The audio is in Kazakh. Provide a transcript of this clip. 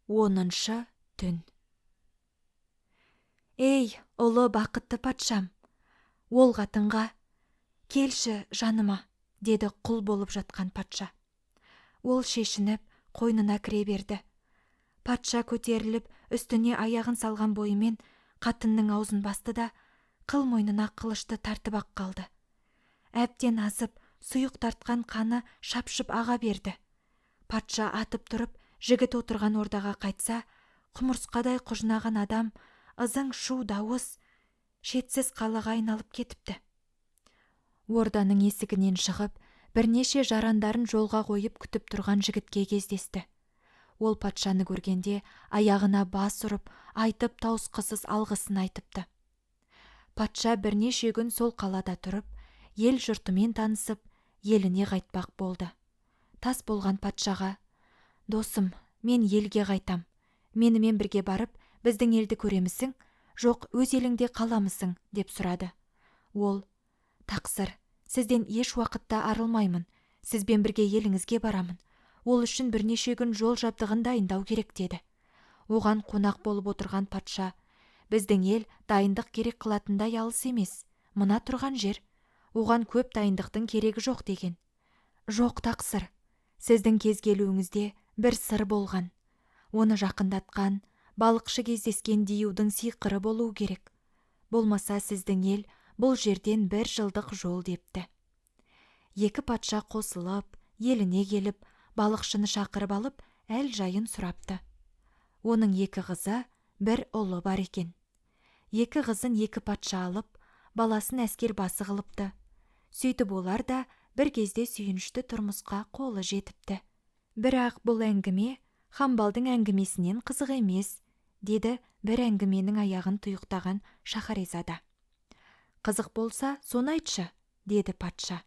10 түн. Ей, ұлы бақытты патшам, ол қатынға, келші жаныма, деді құл болып жатқан патша. Ол шешініп, қойнына кіре берді. Патша көтеріліп, үстіне аяғын салған бойымен қатынның аузын басты да, қыл мойнына қылышты тартып ақ қалды. Әбден азып, сұйық тартқан қаны шапшып аға берді. Патша атып тұрып, жігіт отырған ордаға қайтса, құмырсқадай құжынаған адам, ызың шу дауыс, шетсіз қалаға айналып кетіпті. Орданың есігінен шығып, бірнеше жарандарын жолға қойып күтіп тұрған жігітке кездесті. Ол патшаны көргенде аяғына бас ұрып, айтып тауысқысыз алғысын айтыпты. Патша бірнеше күн сол қалада тұрып, ел жұртымен танысып, еліне қайтпақ болды. Тас болған патшаға: «Досым, мен елге қайтам. Менімен бірге барып, біздің елді көремісің, жоқ өз еліңде қаламысың?» деп сұрады. Ол: «Тақсыр, сізден еш уақытта арылмаймын. Сізбен бірге еліңізге барамын. Ол үшін бірнеше күн жол жабдығын дайындау керек» деді. Оған қонақ болып отырған патша: «Біздің ел дайындық керек қылатындай алыс емес. Мына тұрған жер. Оған көп дайындықтың керегі жоқ» деген. «Жоқ, тақсыр, сіздің кез келуіңізде бір сыр болған. Оны жақындатқан, балықшы кездескен диюдың сиқыры болуы керек. Болмаса сіздің ел бұл жерден 1 жылдық жол» депті. Екі патша қосылып, еліне келіп, балықшыны шақырып алып, әл жайын сұрапты. Оның 2 қызы, 1 ұлы бар екен. 2 қызын 2 патша алып, баласын әскер басы қылыпты. Сөйтіп олар да бір кезде сүйінішті тұрмысқа қолы жетіпті. Бірақ бұл әңгіме Хамбалдың әңгімесінен қызық емес, деді бір әңгіменің аяғын тұйықтаған Шахарезада. «Қызық болса, соны айтшы», деді патша.